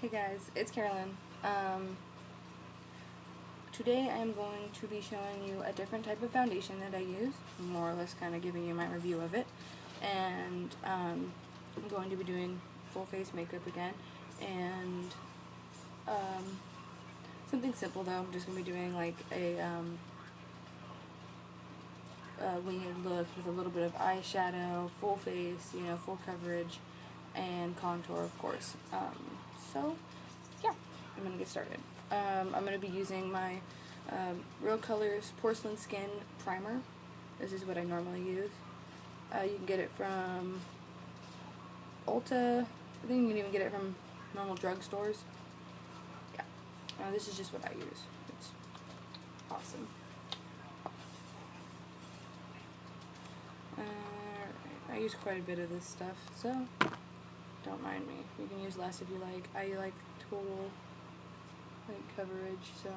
Hey guys, it's Carolyn. Today I'm going to be showing you a different type of foundation that I use, more or less kind of giving you my review of it, and I'm going to be doing full face makeup again, and something simple though. I'm just going to be doing like a winged look with a little bit of eyeshadow, full face, full coverage, and contour, of course. So, yeah, I'm going to get started. I'm going to be using my Real Colors Porcelain Skin Primer. This is what I normally use. You can get it from Ulta. I think you can even get it from normal drugstores. Yeah. This is just what I use. It's awesome. I use quite a bit of this stuff, so don't mind me. You can use less if you like. I like total coverage, so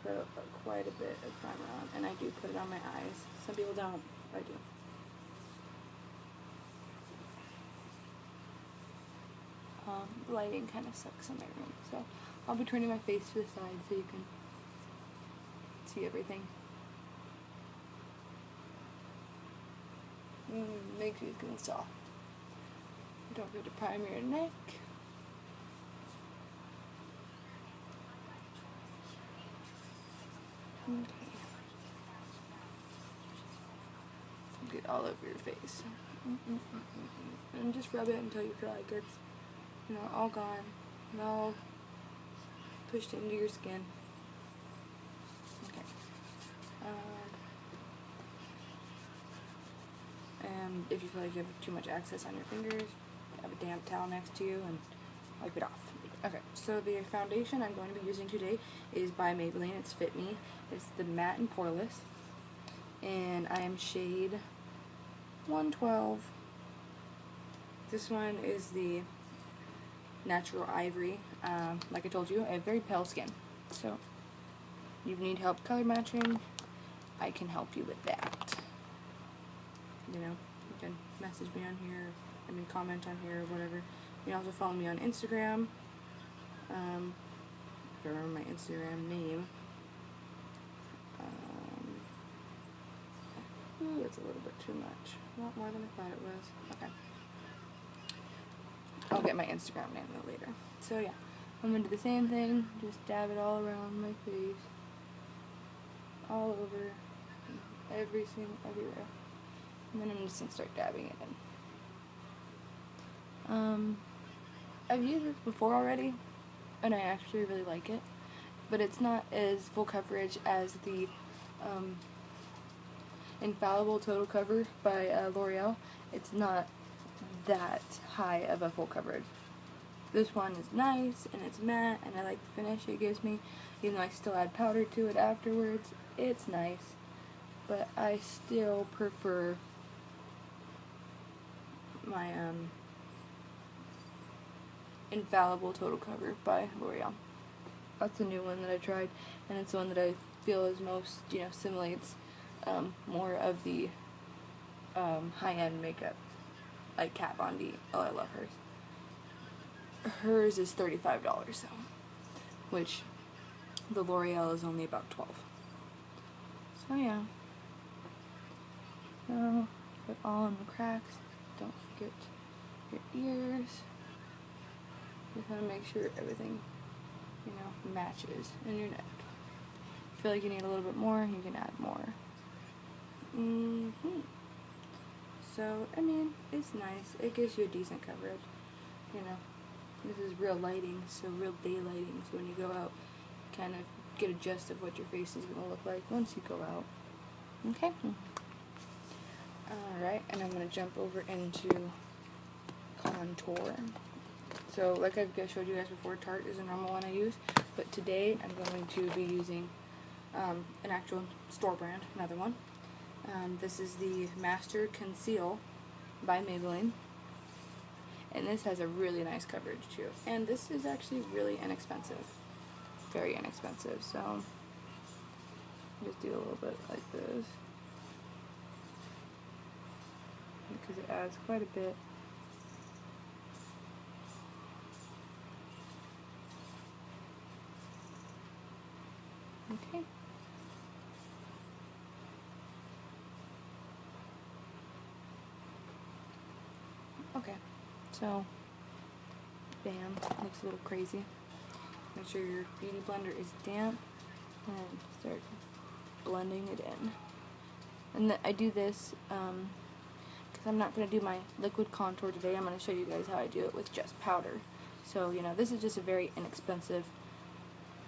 put quite a bit of primer on, and I do put it on my eyes. Some people don't, I do. Lighting kind of sucks in my room, so I'll be turning my face to the side so you can see everything. Makes your skin soft. Don't forget to prime your neck. Okay. Get all over your face. And just rub it until you feel like it's, all gone and all pushed into your skin. Okay. And if you feel like you have too much excess on your fingers, have a damp towel next to you and wipe it off. Okay, so the foundation I'm going to be using today is by Maybelline. It's Fit Me. It's the Matte and Poreless. And I am shade 112. This one is the Natural Ivory. Like I told you, I have very pale skin. So, if you need help color matching, I can help you with that. You can message me on here, comment on here or whatever. You can also follow me on Instagram. If I remember my Instagram name. Ooh, that's a little bit too much. A lot more than I thought it was. Okay. I'll get my Instagram name though later. So yeah, I'm going to do the same thing. Just dab it all around my face. All over. Everywhere. And then I'm just going to start dabbing it in. I've used this before already, and I actually really like it, but it's not as full coverage as the Infallible Total Cover by L'Oreal. It's not that high of a full coverage. This one is nice, and it's matte, and I like the finish it gives me, even though I still add powder to it afterwards. It's nice, but I still prefer my Infallible Total Cover by L'Oreal. That's a new one that I tried, and it's the one that I feel is most, simulates more of the high-end makeup, like Kat Von D. Oh, I love hers. Hers is $35, so, which the L'Oreal is only about $12. So yeah. So, put all in the cracks. Don't forget your ears. Just want to make sure everything, matches in your neck. If you feel like you need a little bit more, you can add more. So, it's nice. It gives you a decent coverage. This is real lighting, so real daylighting. So when you go out, kind of get a gist of what your face is going to look like once you go out. Okay? Alright, and I'm going to jump over into contour. So, like I've showed you guys before, Tarte is a normal one I use, but today I'm going to be using an actual store brand, another one. This is the Master Conceal by Maybelline, and this has a really nice coverage too, and this is actually really inexpensive, very inexpensive, so just do a little bit like this, because it adds quite a bit. Okay, so bam, looks a little crazy. Make sure your beauty blender is damp and start blending it in. And I do this because I'm not going to do my liquid contour today. I'm going to show you guys how I do it with just powder. So, you know, this is just a very inexpensive,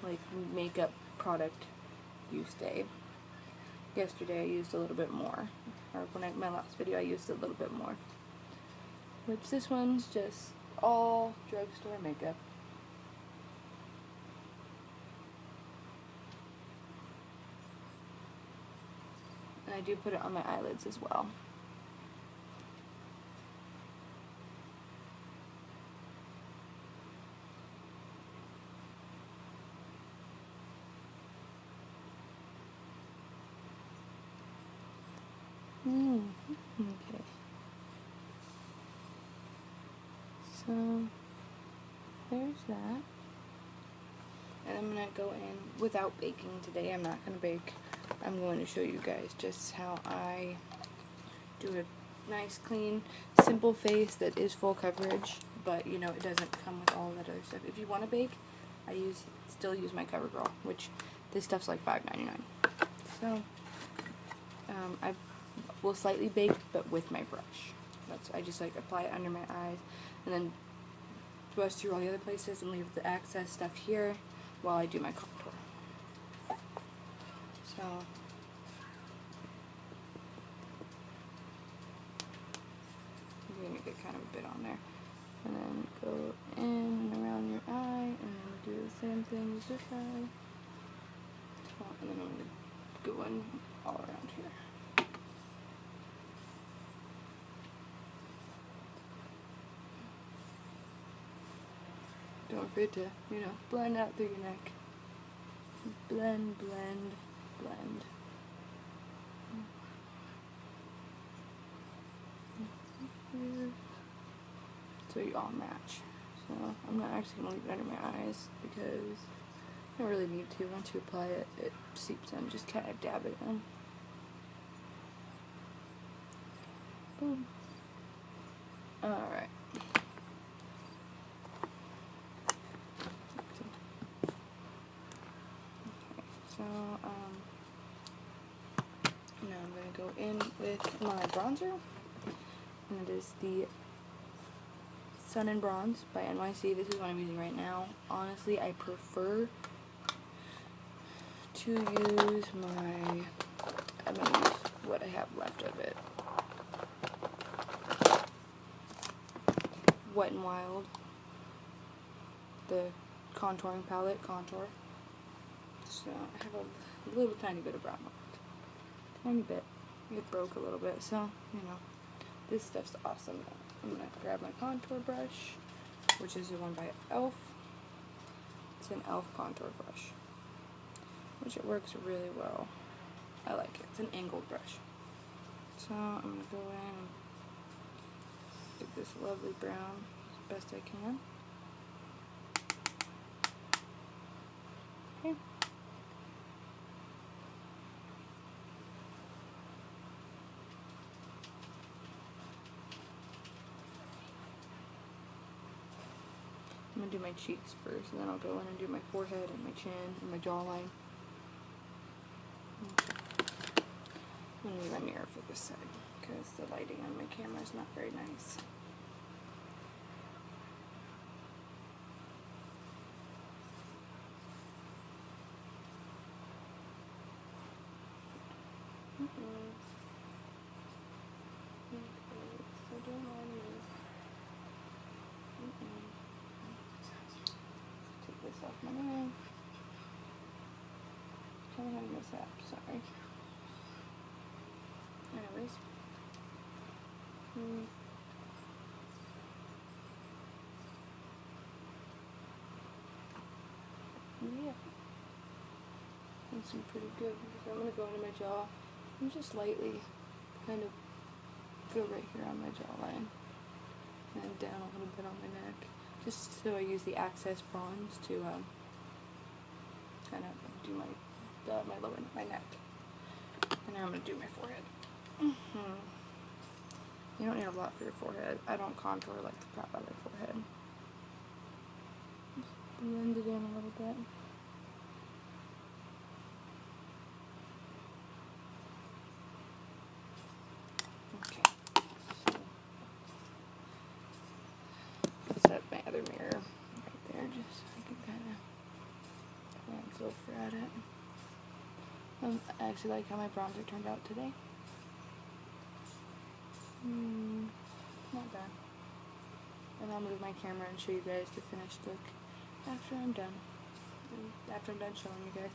like, makeup product use day. Yesterday I used a little bit more, or when my last video I used a little bit more. Which this one's just all drugstore makeup. And I do put it on my eyelids as well. Okay. So, there's that. And I'm going to go in without baking today. I'm not going to bake. I'm going to show you guys just how I do a nice, clean, simple face that is full coverage, but, you know, it doesn't come with all that other stuff. If you want to bake, I still use my CoverGirl, which this stuff's like $5.99. So, I will slightly bake, but with my brush. I just like apply it under my eyes, and then brush through all the other places and leave the excess stuff here while I do my contour. So, you're going to get kind of a bit on there. And then go in and around your eye, and then do the same thing with this eye. And then I'm going to go in all around here. Don't forget to, you know, blend out through your neck. Blend, blend, blend. So you all match. So I'm not actually going to leave it under my eyes because I don't really need to. Once you apply it, it seeps in. Just kind of dab it in. Boom. Alright. So, now I'm going to go in with my bronzer, and it is the Sun and Bronze by NYC. This is what I'm using right now. Honestly, I prefer to use I'm going to use what I have left of it. Wet n Wild, the contouring palette, Contour. So I have a little tiny bit of brown left. Tiny bit. It broke a little bit, so, you know, this stuff's awesome. I'm going to grab my contour brush, which is the one by e.l.f. It's an e.l.f. contour brush, which it works really well. I like it. It's an angled brush. So I'm going to go in and get this lovely brown as best I can. Okay. I'm going to do my cheeks first, and then I'll go in and do my forehead and my chin and my jawline. I'm going to use my mirror for this side, because the lighting on my camera is not very nice. Take this off my nose. Tell me how to miss that, sorry. Anyways. Yeah. That seems pretty good. So I'm going to go into my jaw and just lightly kind of go right here on my jawline and down a little bit on my neck, just so I use the Access bronze to kind of do my neck. And now I'm going to do my forehead. You don't need a lot for your forehead. I don't contour like the crap out of my forehead. Just blend it in a little bit. Okay. So set my other mirror right there just so I can kind of glance over at it. I actually like how my bronzer turned out today. Not bad. And I'll move my camera and show you guys the finished look after I'm done. After I'm done showing you guys.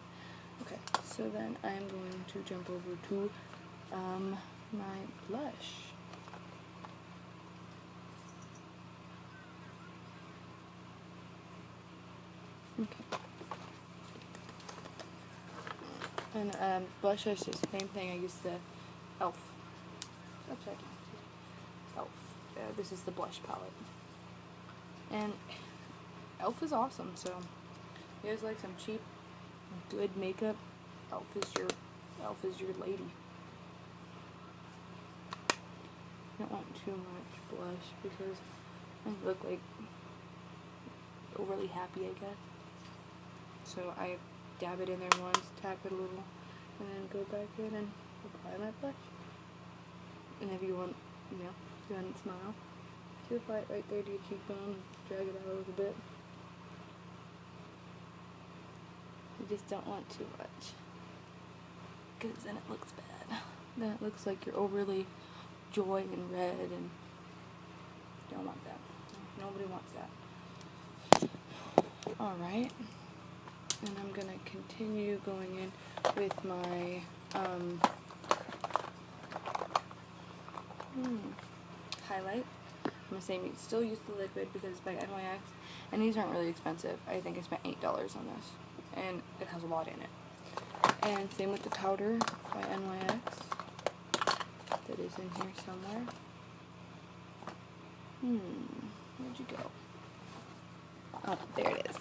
Okay, so then I'm going to jump over to my blush. Okay. And blush is the same thing. I use the e.l.f. Upside down. e.l.f. This is the blush palette. And e.l.f. is awesome, so if you guys like some cheap, good makeup, e.l.f. is your lady. I don't want too much blush because I look like overly happy, I guess. So I dab it in there once, tap it a little, and then go back in and apply my blush. And if you want, you know, if you want to smile, just apply it right there to your cheekbone, drag it out a little bit. You just don't want too much, because then it looks bad. Then it looks like you're overly joy and red, and don't want that. Nobody wants that. Alright. And I'm going to continue going in with my highlight. I'm going to say still use the liquid because it's by NYX, and these aren't really expensive. I think I spent $8 on this, and it has a lot in it. And same with the powder by NYX that is in here somewhere. Where'd you go? Oh, there it is.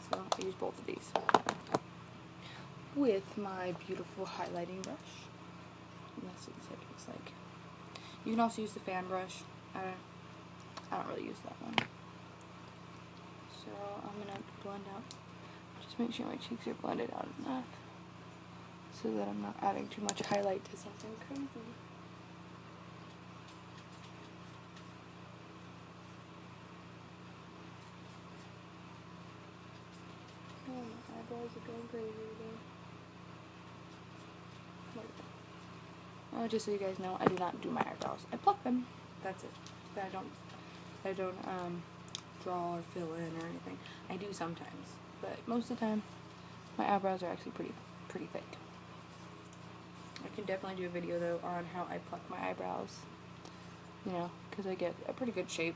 So I use both of these with my beautiful highlighting brush. And that's what it looks like. You can also use the fan brush. I don't really use that one. So I'm gonna blend out. Just make sure my cheeks are blended out enough so that I'm not adding too much highlight to something crazy. Oh, my eyebrows are going crazy today. Oh, just so you guys know, I do not do my eyebrows. I pluck them. That's it. But I don't draw or fill in or anything. I do sometimes, but most of the time, my eyebrows are actually pretty thick. I can definitely do a video though on how I pluck my eyebrows. You know, because I get a pretty good shape.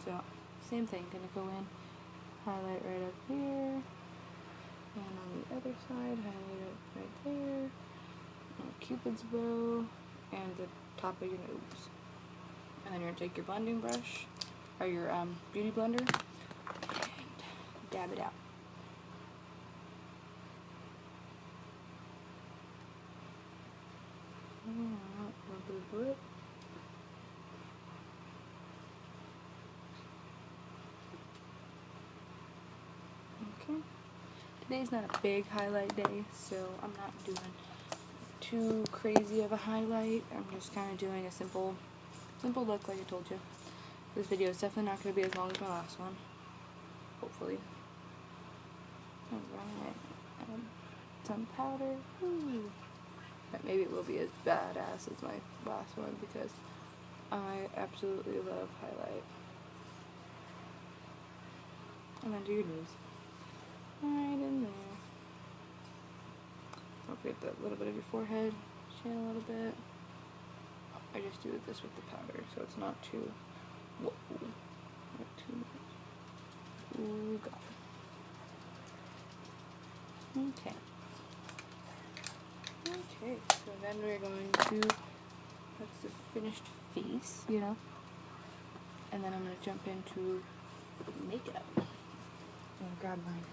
So, same thing. Gonna go in, highlight right up here, and on the other side, highlight it right there. Cupid's bow and the top of your nose, and then you're gonna take your blending brush or your beauty blender and dab it out. Okay. Today's not a big highlight day, so I'm not doing too crazy of a highlight. I'm just kind of doing a simple look like I told you. This video is definitely not going to be as long as my last one. Hopefully. Alright. Some powder. Ooh. But maybe it will be as badass as my last one because I absolutely love highlight. And under your nose. Right in there. Don't forget that little bit of your forehead, chin a little bit. I just do this with the powder, so it's not too, whoa, not too much. Ooh, God. Okay. Okay, so then we're going to, that's the finished face, you know, and then I'm going to jump into makeup. I'm going to grab mine.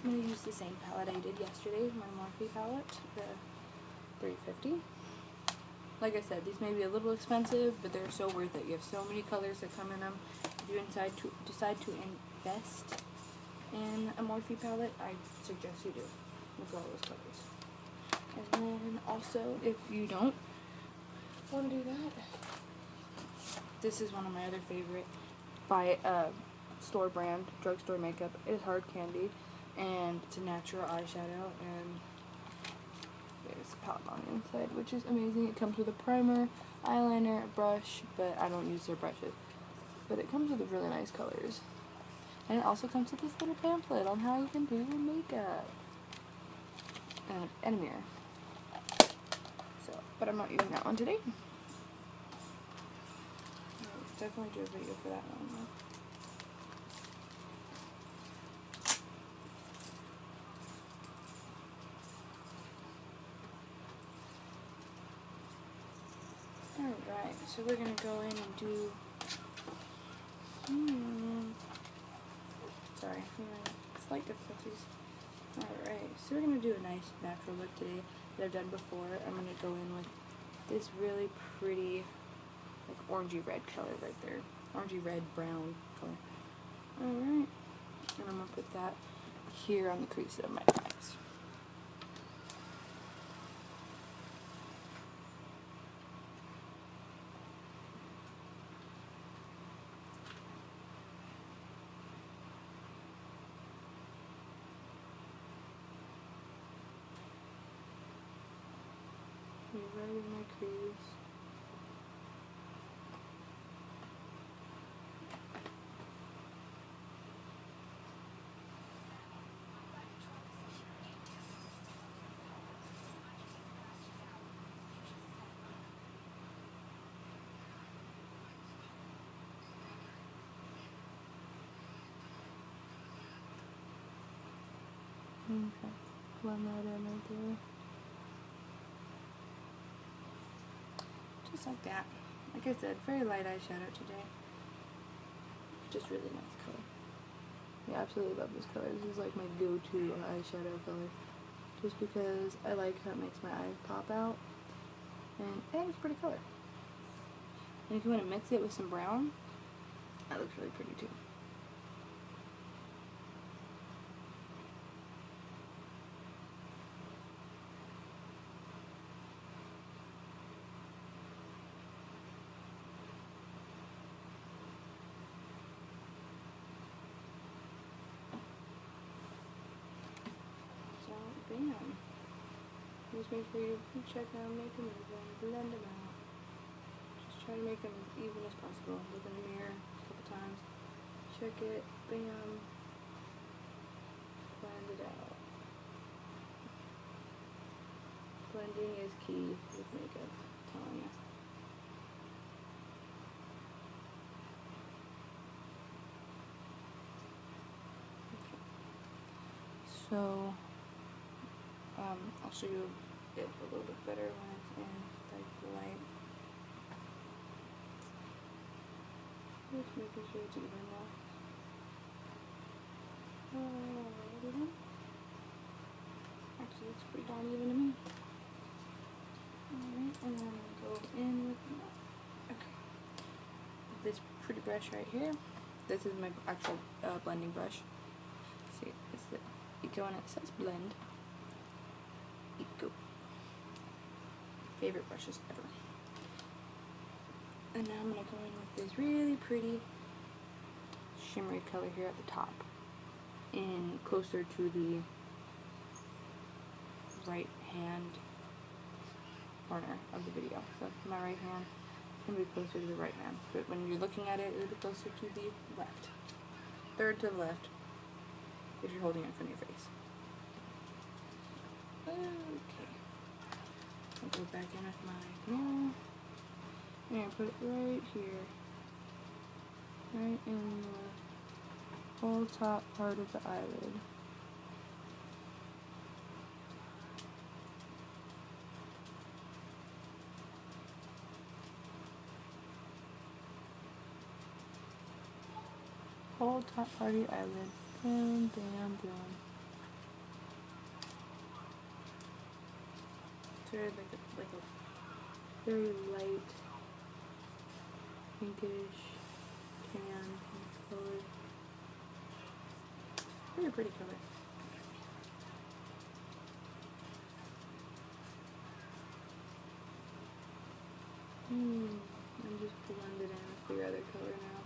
I'm going to use the same palette I did yesterday, my Morphe palette, the 350. Like I said, these may be a little expensive, but they're so worth it. You have so many colors that come in them. If you decide to invest in a Morphe palette, I suggest you do. Look at all those colors. And then also, if you don't want to do that, this is one of my other favorite by store brand, drugstore makeup. It is Hard Candy, and it's a natural eyeshadow, and there's a palette on the inside, which is amazing. It comes with a primer, eyeliner, a brush, but I don't use their brushes. But it comes with really nice colors. And it also comes with this little pamphlet on how you can do your makeup. And a mirror. So, but I'm not using that one today. I'll definitely do a video for that one though. Alright, so we're going to go in and do, sorry, slight difficulties. Alright, so we're going to do a nice natural look today that I've done before. I'm going to go in with this really pretty, like, orangey red color right there. Orangey red, brown color. Alright, and I'm going to put that here on the crease of my eyes. Right in my crease. Okay, blend that in right there. Just like that. Like I said, very light eyeshadow today. Just really nice color. I absolutely love this color. This is like my go-to eyeshadow color. Just because I like how it makes my eyes pop out. And it's a pretty color. And if you want to mix it with some brown, that looks really pretty too. Bam. Just make sure you check out, make them even, blend them out. Just try to make them even as possible. Look in the mirror a couple times. Check it. Bam. Blend it out. Blending is key with makeup, I'm telling you. Okay. So, I'll show you it a little bit better when it's in like the light. Just making sure it's even now. Actually, looks pretty darn even to me. Alright, and then I'm going to go in with this pretty brush right here. This is my actual blending brush. See, it's the Eco and it says blend. Eco. Favorite brushes ever. And now I'm going to go in with this really pretty shimmery color here at the top. And closer to the right hand corner of the video. So my right hand is going to be closer to the right hand. But when you're looking at it, it'll be closer to the left. Third to the left if you're holding it in front of your face. Okay. I'll go back in with my mirror. And put it right here. Right in the whole top part of the eyelid. Whole top part of your eyelid. Boom, bam, boom. considered like a very light pinkish tan color. Very pretty color. I'm just blended in with the other color now.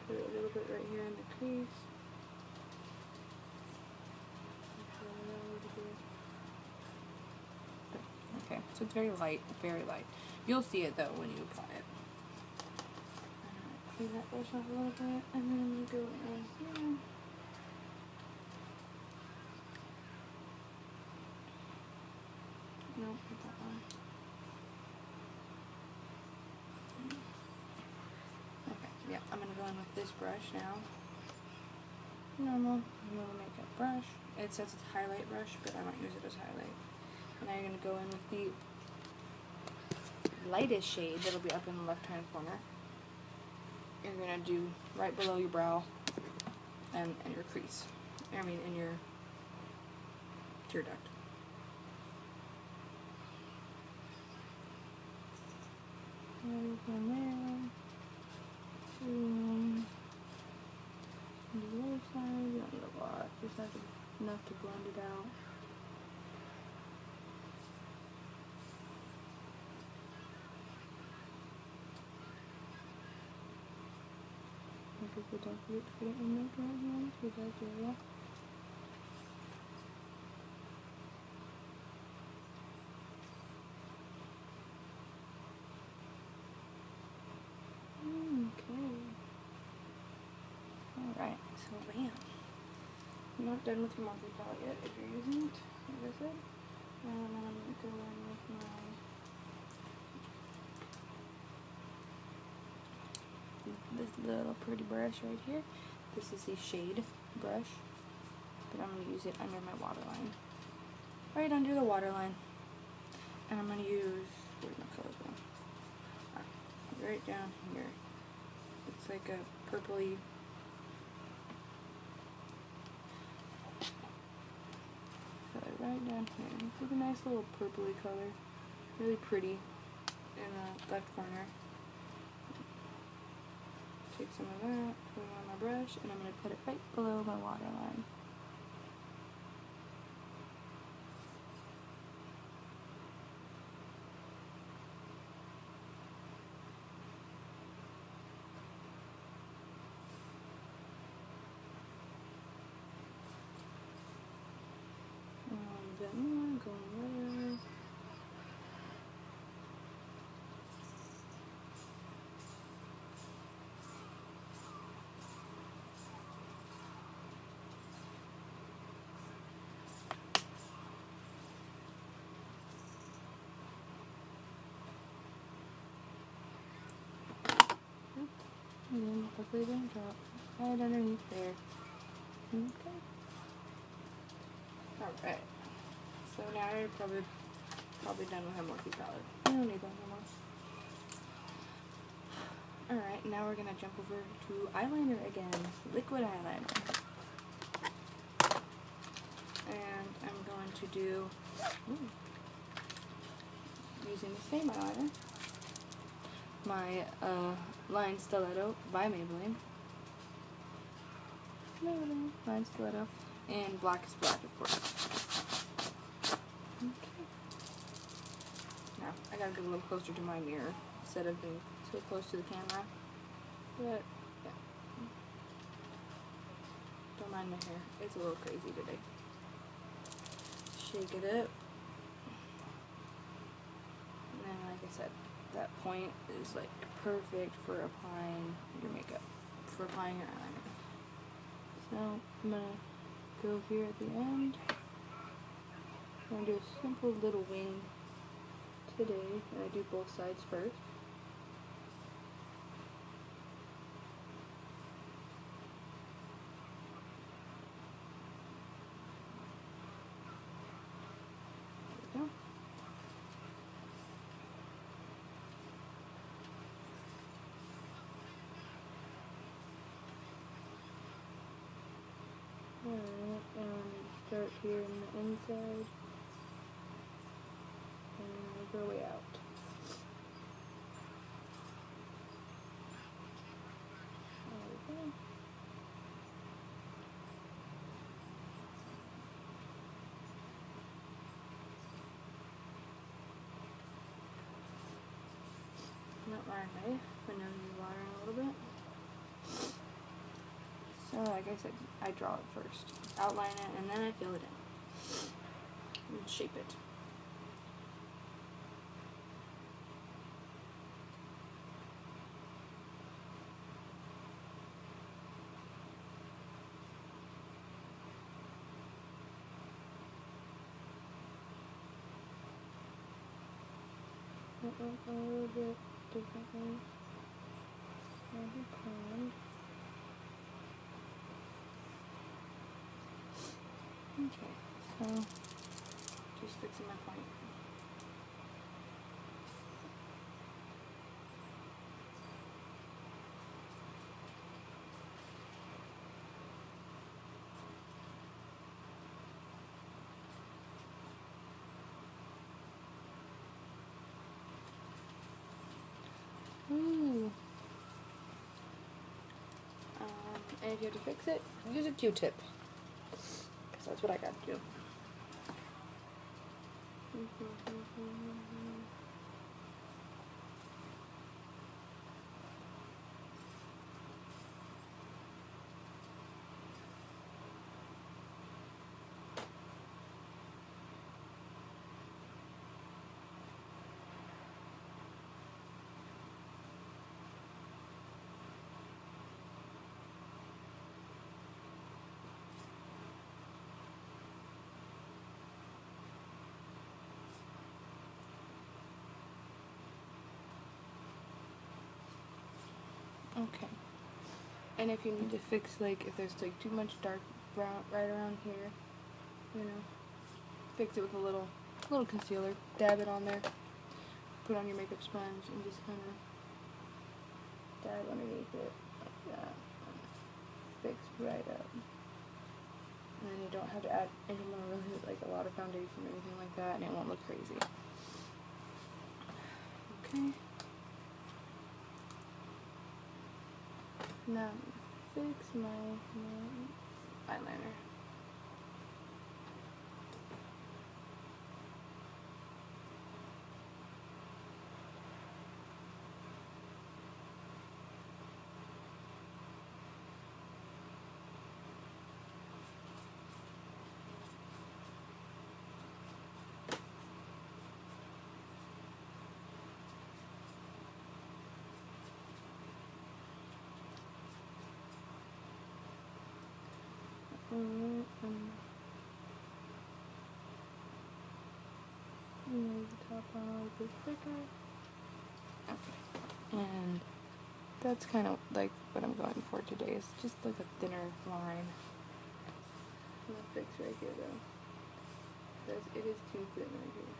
Put a little bit right here in the crease. Okay, so it's very light, very light. You'll see it though when you apply it. Clean that brush off a little bit, and then I'm going to go in here. Nope, not that one. Okay, yeah, I'm going to go in with this brush now. Normal little makeup brush. It says it's a highlight brush, but I might use it as highlight. And now you're going to go in with the lightest shade that'll be up in the left hand corner. You're going to do right below your brow and your crease. I mean, in your tear duct. And from there, to the other side, you don't need a lot, just enough to blend it out. Don't forget to put it in makeup again, so that's area. Okay. Alright, so bam. I'm not done with your Morphe palette yet if you're using it, like I said. And then I'm going to go in with this little pretty brush right here. This is the shade brush, but I'm going to use it under my waterline. Right under the waterline. And I'm going to use, where's my colors going? Right down here. It's like a purpley, color right down here. It's like a nice little purpley color. Really pretty in the left corner. Take some of that, put it on my brush, and I'm going to put it right below my waterline. And then I'm going there. And then hopefully don't drop right underneath there. Okay. Alright. So now you're probably done with our Morphe palette. I don't need that anymore. Alright, now we're gonna jump over to eyeliner again. Liquid eyeliner. And I'm going to do using the same eyeliner. My Line Stiletto by Maybelline. Line Stiletto. And Black is Black, of course. Okay. Now, I gotta get a little closer to my mirror instead of being so close to the camera. But, yeah. Don't mind my hair. It's a little crazy today. Shake it up. And then, like I said, that point is like perfect for applying your makeup, for applying your eyeliner. So I'm gonna go here at the end. I'm gonna do a simple little wing today, and I do both sides first. There we go. start here in the inside and work our way out. Okay. Not right away, but now you're watering a little bit. So like I said, I draw it first, outline it, and then I fill it in and shape it. A little bit differently as I planned. Okay, so just fixing my point. Ooh. And if you have to fix it, use a Q-tip. Because that's what I got to do. Okay. And if you need to fix, like, if there's like too much dark brown right around here, you know, fix it with a little concealer, dab it on there, put on your makeup sponge, and just kind of dab underneath it like that, fix right up. And then you don't have to add any more, really, like a lot of foundation or anything like that, and it won't look crazy. Okay. Now fix my eyeliner. Move the top on a little bit thicker. Okay. And that's kind of like what I'm going for today. Is just like a thinner line. I'm gonna fix right here though. Because it is too thin right here.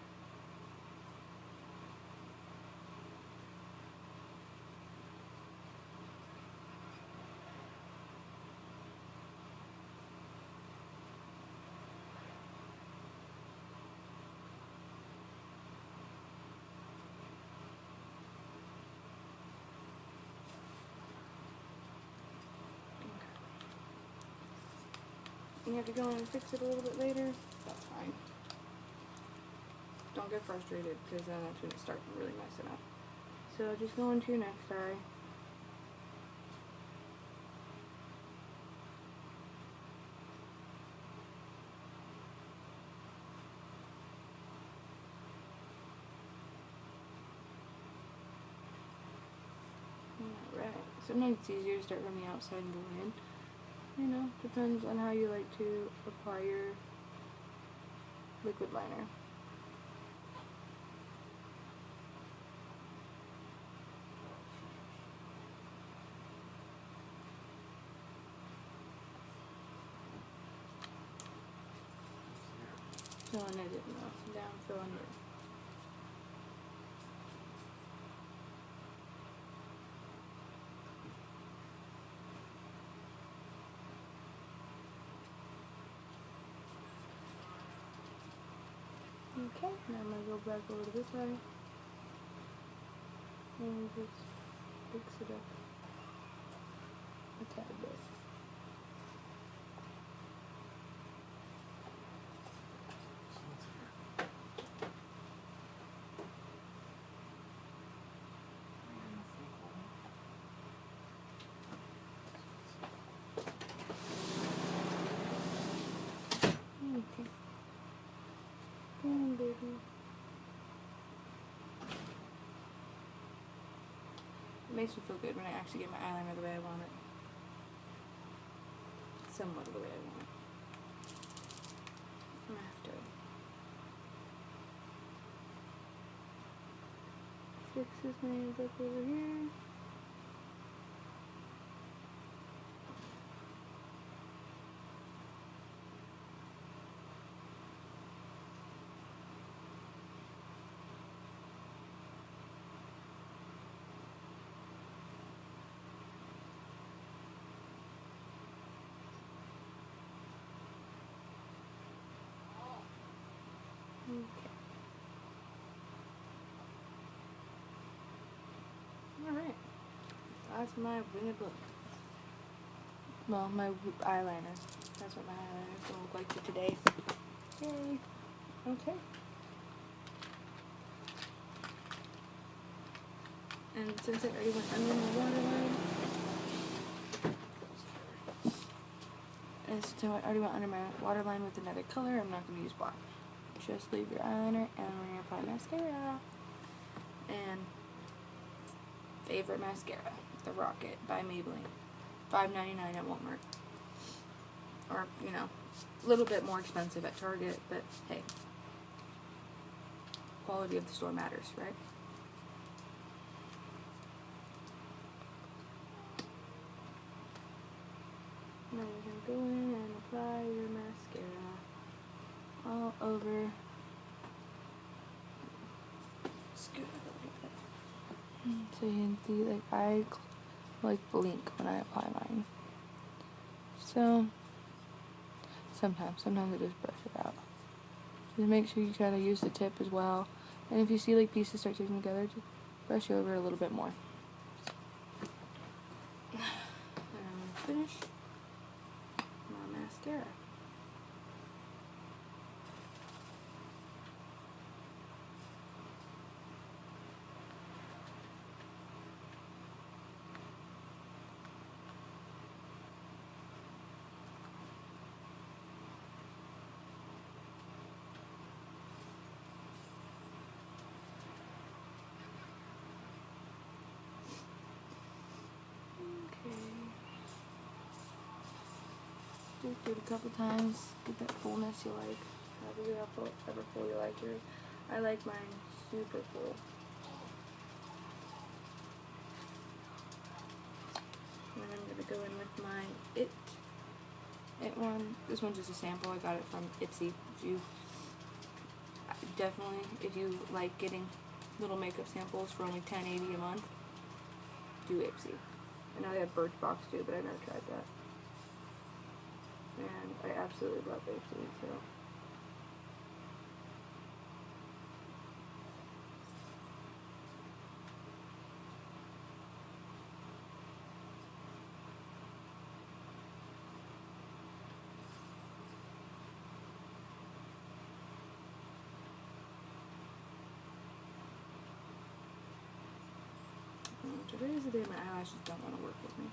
You have to go in and fix it a little bit later, that's fine. Don't get frustrated, because then that's when it starts really messing up. So just go into your next eye. Alright, sometimes it's easier to start from the outside and go in. You know, depends on how you like to apply your liquid liner. Filling it in, down, fill under. Okay, now I'm going to go back over to this side and just fix it up a tad bit. Okay. Come on, baby. It makes me feel good when I actually get my eyeliner the way I want it. Somewhat of the way I want it. I'm gonna have to fix his nails up over here. Okay. Alright. That's my winged look. Well, my eyeliner. That's what my eyeliner is going to look like for today. Yay. Okay. And since I already went under my waterline, with another color, I'm not going to use black. Just leave your eyeliner, and we're going to apply mascara. And favorite mascara, the Rocket by Maybelline. $5.99 at Walmart. Or, you know, a little bit more expensive at Target, but hey. Quality of the store matters, right? Now you're going to go in and apply your mascara all over. Scoot it like that. So you can see, like, I like blink when I apply mine. So sometimes I just brush it out. Just make sure you kind of use the tip as well. And if you see like pieces start sticking together, just brush over it a little bit more. And I'm gonna finish my mascara. Just do it a couple times, get that fullness you like. However full you like yours. I like mine super full. And then I'm going to go in with my It one. This one's just a sample. I got it from Ipsy. Definitely, if you like getting little makeup samples for only $10.80 a month, do Ipsy. I know they have Birchbox too, but I've never tried that. And I absolutely love Ipsy, so. Today's the day my eyelashes don't want to work with me.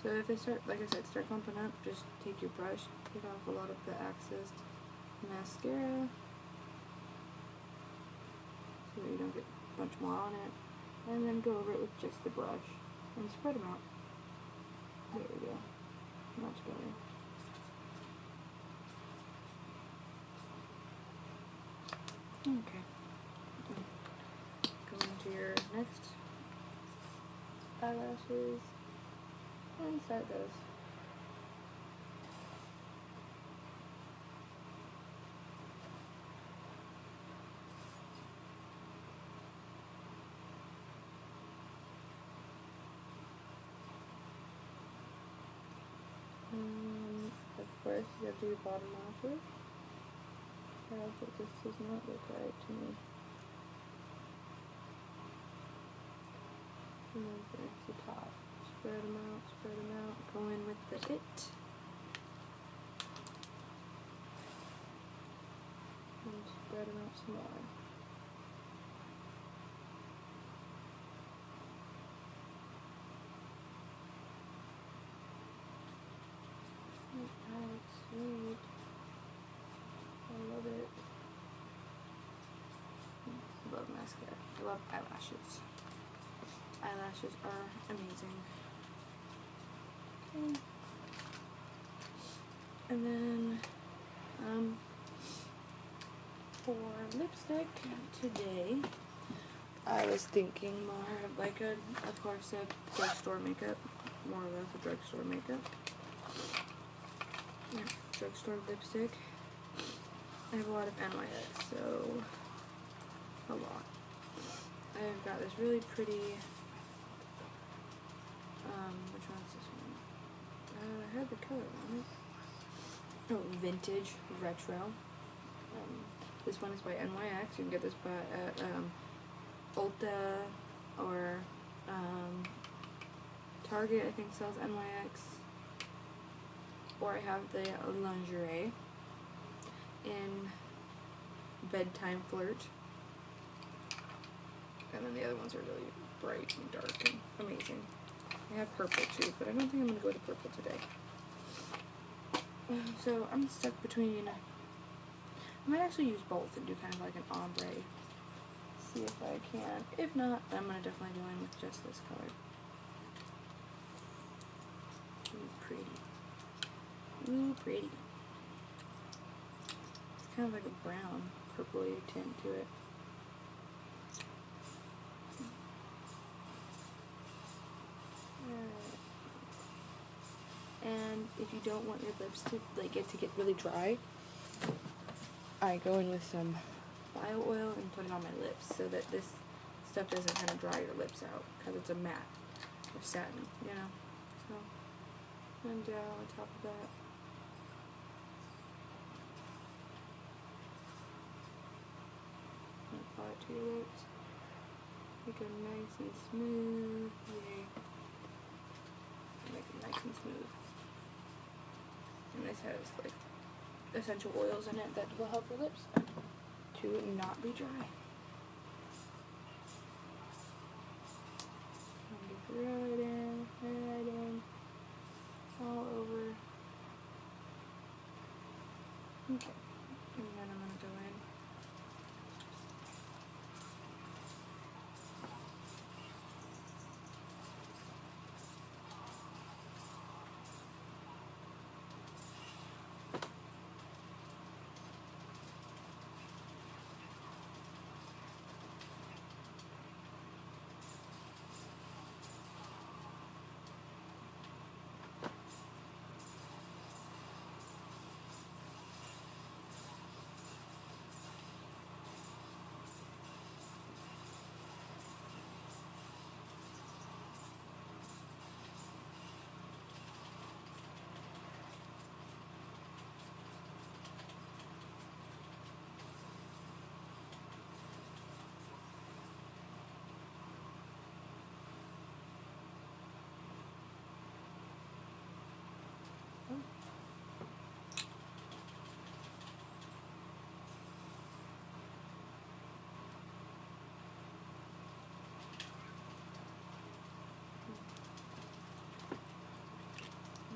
So if they start, like I said, start clumping up, just take your brush, take off a lot of the excess mascara so that you don't get a bunch more on it. And then go over it with just the brush and spread them out. There we go. Much better. Okay. Go into your next eyelashes and set those. Of course, you have to do your bottom lashes. have, but this does not look right to me. And then there's the top. Spread them out, go in with the it. And spread them out some more. Alright, sweet. I love it. I love mascara. I love eyelashes. Eyelashes are amazing. Okay. And then, for lipstick today, I was thinking more of like of course, a drugstore makeup. More or less a drugstore makeup. Yeah, drugstore lipstick. I have a lot of NYX, so a lot. I've got this really pretty, which one's this one? I had the color on it. Oh, Vintage Retro. This one is by NYX. You can get this at Ulta or Target, I think, sells NYX. Or I have the lingerie in Bedtime Flirt. And then the other ones are really bright and dark and amazing. I have purple too, but I don't think I'm going to go to purple today. So I'm stuck between, I might actually use both and do kind of like an ombre. See if I can. If not, I'm going to definitely go in with just this color. Ooh, pretty. Ooh, pretty. It's kind of like a brown, purpley tint to it. And if you don't want your lips to get really dry, I go in with some bio oil and put it on my lips so that this stuff doesn't kind of dry your lips out because it's a matte or satin, you know. So, and on top of that, and apply it to your lips. Make them nice and smooth. Yay. Make them nice and smooth. And this has like essential oils in it that will help your lips to not be dry. And just right in, all over. Okay, and then I'm gonna go in.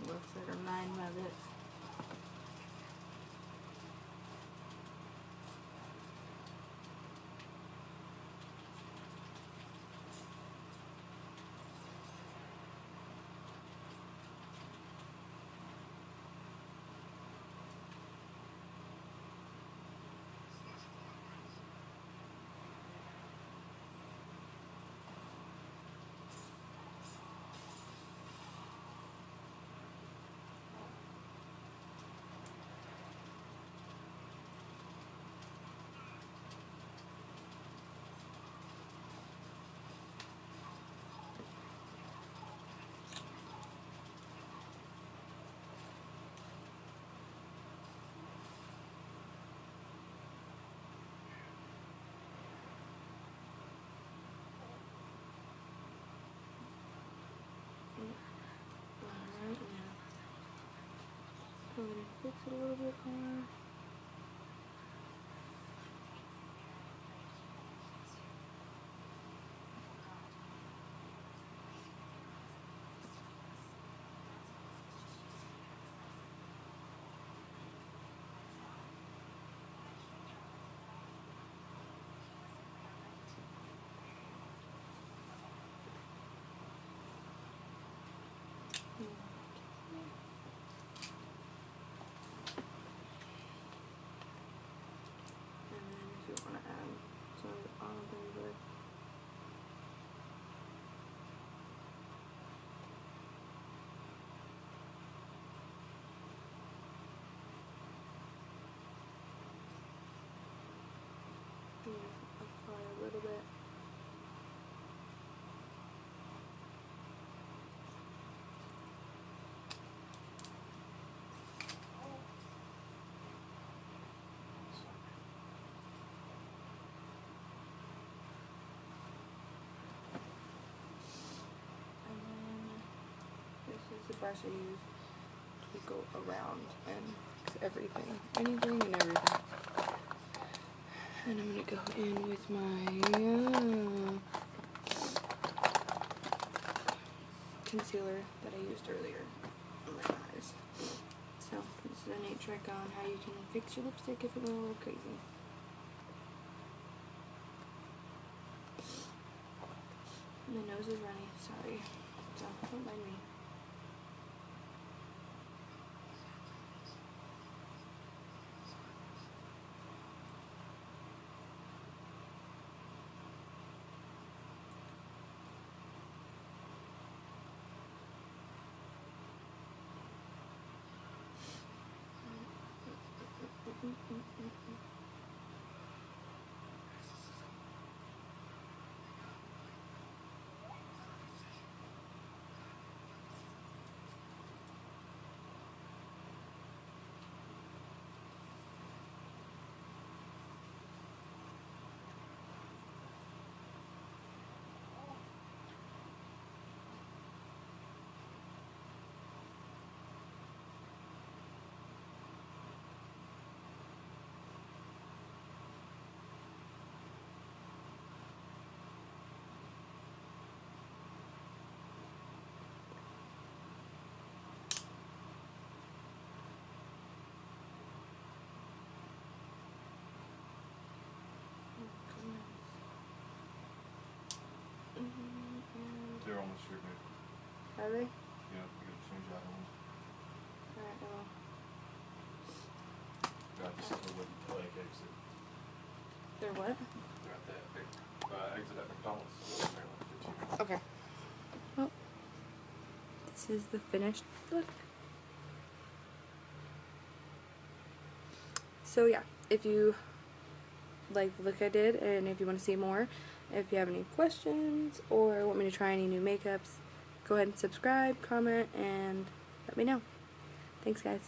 Looks like a 9 by this. go ahead and fix it a little bit more. Apply a little bit. And then this is the brush I use to go around and fix everything, anything and everything. And I'm going to go in with my concealer that I used earlier on my eyes. So this is a neat trick on how you can fix your lipstick if it went a little crazy. My nose is runny, sorry. So don't mind me. They're almost here, babe. Are they? Yeah, we gotta change that one. Alright, well. Got this other wooden flag exit. They're what? Got that big exit at McDonald's. Okay. Well, this is the finished look. So yeah, if you like the look I did and if you want to see more, if you have any questions or want me to try any new makeups, go ahead and subscribe, comment, and let me know. Thanks, guys.